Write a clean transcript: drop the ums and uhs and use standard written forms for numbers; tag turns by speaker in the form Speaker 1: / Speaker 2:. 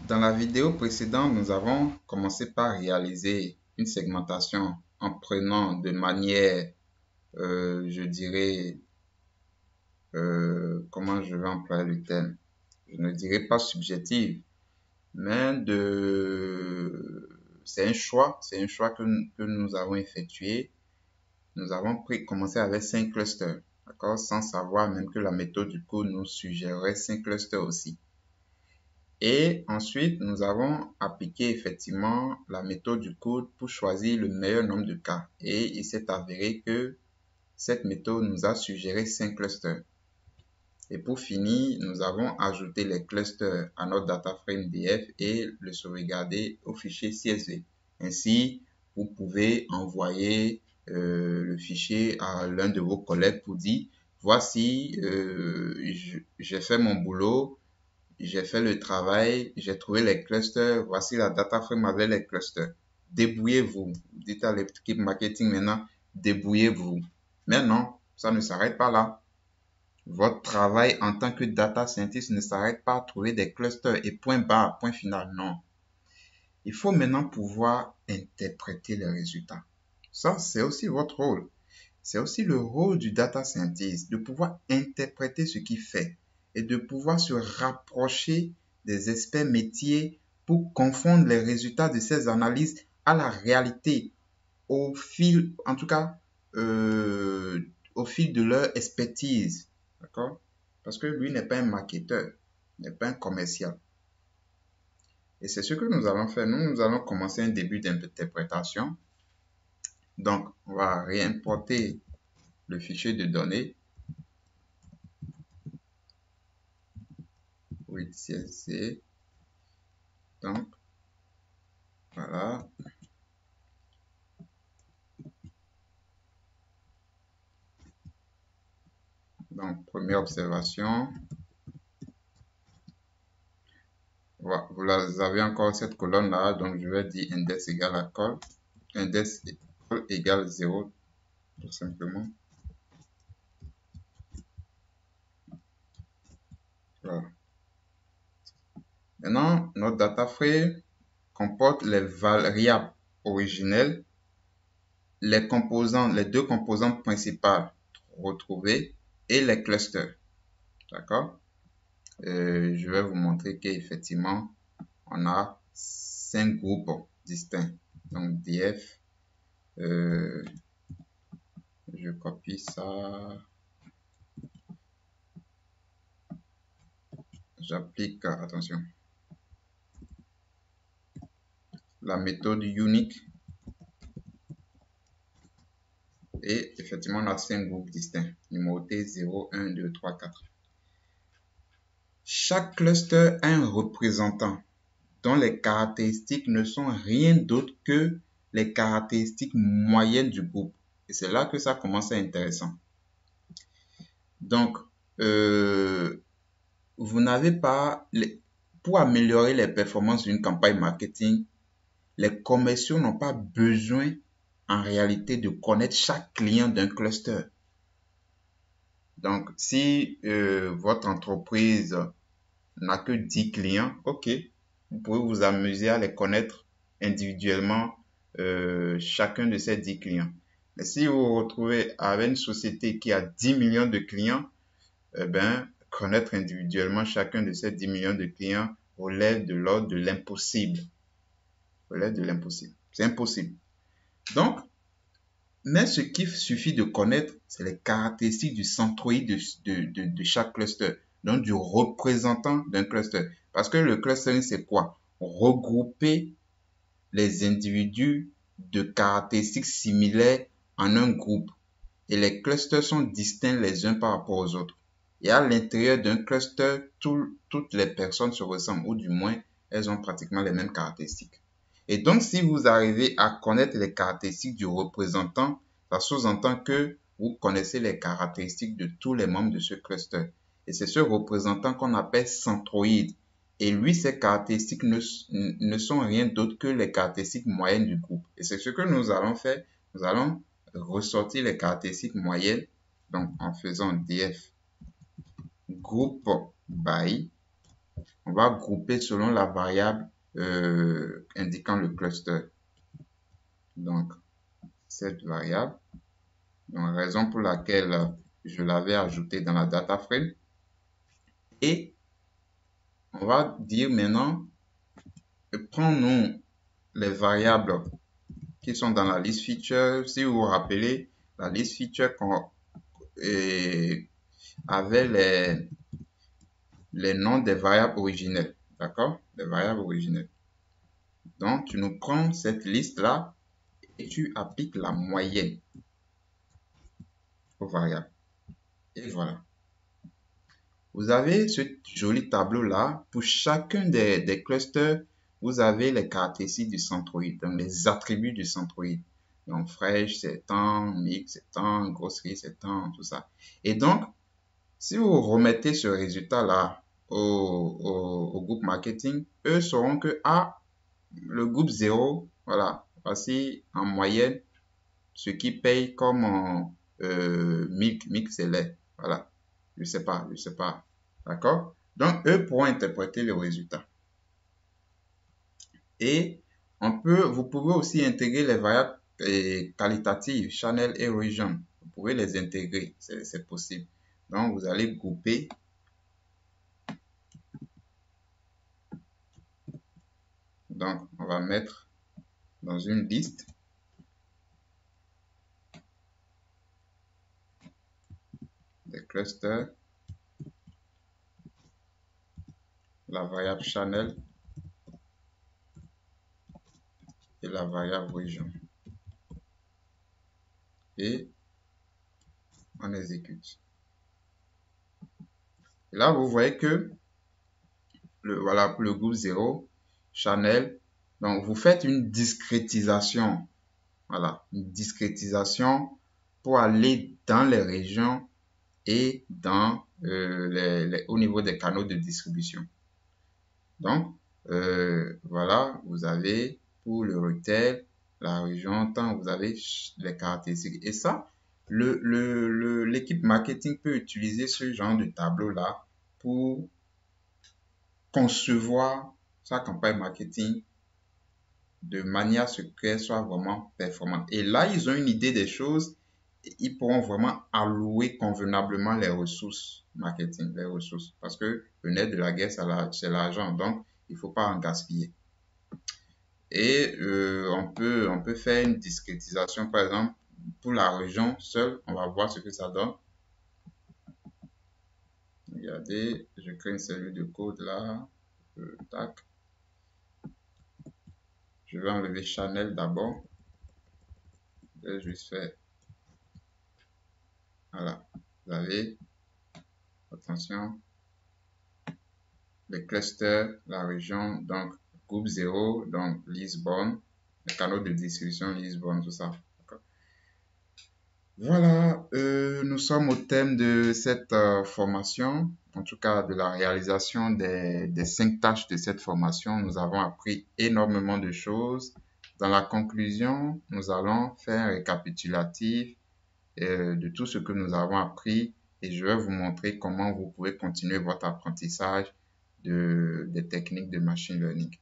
Speaker 1: Dans la vidéo précédente, nous avons commencé par réaliser une segmentation en prenant de manière, je dirais, comment je vais employer le terme, je ne dirais pas subjective, mais c'est un choix que nous avons effectué. Nous avons commencé avec 5 clusters, d'accord, sans savoir même que la méthode du code nous suggérait 5 clusters aussi. Et ensuite, nous avons appliqué effectivement la méthode du code pour choisir le meilleur nombre de cas. Et il s'est avéré que cette méthode nous a suggéré 5 clusters. Et pour finir, nous avons ajouté les clusters à notre data frame DF et le sauvegarder au fichier CSV. Ainsi, vous pouvez envoyer le fichier à l'un de vos collègues pour dire, voici, j'ai fait mon boulot. J'ai fait le travail, j'ai trouvé les clusters, voici la data frame avec les clusters. Débrouillez-vous. Dites à l'équipe marketing maintenant, débrouillez-vous. Mais non, ça ne s'arrête pas là. Votre travail en tant que data scientist ne s'arrête pas à trouver des clusters et point barre, point final. Non. Il faut maintenant pouvoir interpréter les résultats. Ça, c'est aussi votre rôle. C'est aussi le rôle du data scientist de pouvoir interpréter ce qu'il fait et de pouvoir se rapprocher des experts métiers pour confondre les résultats de ces analyses à la réalité au fil, en tout cas, au fil de leur expertise. D'accord? Parce que lui n'est pas un marketeur, n'est pas un commercial. Et c'est ce que nous allons faire. Nous allons commencer un début d'interprétation. Donc, on va réimporter le fichier de données. Oui, CSC. Donc, voilà. Donc, première observation. Voilà, vous avez encore cette colonne-là. Donc, je vais dire index égale à call. Index égale 0, tout simplement. Voilà. Maintenant, notre data frame comporte les variables originelles, les deux composantes principales retrouvées et les clusters. D'accord? Je vais vous montrer qu'effectivement, on a 5 groupes distincts. Donc, DF, je copie ça, j'applique, attention, la méthode unique et effectivement, on a 5 groupes distincts, numérotés 0, 1, 2, 3, 4. Chaque cluster a un représentant dont les caractéristiques ne sont rien d'autre que les caractéristiques moyennes du groupe. Et c'est là que ça commence à être intéressant. Donc, vous n'avez pas, pour améliorer les performances d'une campagne marketing, les commerciaux n'ont pas besoin en réalité de connaître chaque client d'un cluster. Donc, si votre entreprise n'a que 10 clients, ok, vous pouvez vous amuser à les connaître individuellement, chacun de ces 10 clients. Mais si vous vous retrouvez avec une société qui a 10 millions de clients, eh ben, connaître individuellement chacun de ces 10 millions de clients relève de l'ordre de l'impossible. Relève de l'impossible. C'est impossible. Donc, mais ce qu'il suffit de connaître, c'est les caractéristiques du centroïde de chaque cluster, donc du représentant d'un cluster. Parce que le clustering, c'est quoi? Regrouper les individus de caractéristiques similaires en un groupe. Et les clusters sont distincts les uns par rapport aux autres. Et à l'intérieur d'un cluster, toutes les personnes se ressemblent, ou du moins, elles ont pratiquement les mêmes caractéristiques. Et donc, si vous arrivez à connaître les caractéristiques du représentant, ça sous-entend que vous connaissez les caractéristiques de tous les membres de ce cluster. Et c'est ce représentant qu'on appelle centroïde. Et lui, ses caractéristiques ne sont rien d'autre que les caractéristiques moyennes du groupe. Et c'est ce que nous allons faire. Nous allons ressortir les caractéristiques moyennes, donc en faisant df group by on va grouper selon la variable indiquant le cluster. Donc, cette variable, donc, raison pour laquelle je l'avais ajoutée dans la data frame. Et on va dire maintenant, prends-nous les variables qui sont dans la liste feature. Si vous vous rappelez, la liste feature avait les noms des variables originelles. D'accord? Les variables originelles. Donc, tu nous prends cette liste-là et tu appliques la moyenne aux variables. Et voilà. Vous avez ce joli tableau-là. Pour chacun des clusters, vous avez les caractéristiques du centroïde, donc les attributs du centroïde. Donc, fraîche, c'est temps, mix, c'est temps, grosserie, c'est temps, tout ça. Et donc, si vous remettez ce résultat-là au groupe marketing, eux sauront que, le groupe 0, voilà, voici en moyenne ce qui paye comme mix et lait. Voilà, je sais pas. D'accord? Donc, eux pourront interpréter le résultat. Et vous pouvez aussi intégrer les variables qualitatives, channel et region. Vous pouvez les intégrer, c'est possible. Donc, vous allez grouper. Donc, on va mettre dans une liste des clusters la variable channel et la variable région. Et on exécute. Et là, vous voyez que voilà, pour le groupe 0, channel. Donc, vous faites une discrétisation. Voilà, une discrétisation pour aller dans les régions et dans au niveau des canaux de distribution. Donc, voilà, vous avez pour le retail, la région, tant vous avez les caractéristiques. Et ça, l'équipe marketing peut utiliser ce genre de tableau-là pour concevoir sa campagne marketing de manière à ce qu'elle soit vraiment performante. Et là, ils ont une idée des choses. Ils pourront vraiment allouer convenablement les ressources marketing, les ressources. Parce que le nerf de la guerre, c'est l'argent. Donc, il ne faut pas en gaspiller. Et on peut faire une discrétisation, par exemple, pour la région seule. On va voir ce que ça donne. Regardez, je crée une cellule de code là. Tac. Je vais enlever Channel d'abord. Je vais juste faire. Voilà. Vous avez, attention, les clusters, la région, donc groupe 0, donc Lisbonne, les canaux de distribution Lisbonne, tout ça. Voilà, nous sommes au thème de cette formation, en tout cas de la réalisation des 5 tâches de cette formation. Nous avons appris énormément de choses. Dans la conclusion, nous allons faire un récapitulatif de tout ce que nous avons appris et je vais vous montrer comment vous pouvez continuer votre apprentissage des techniques de machine learning.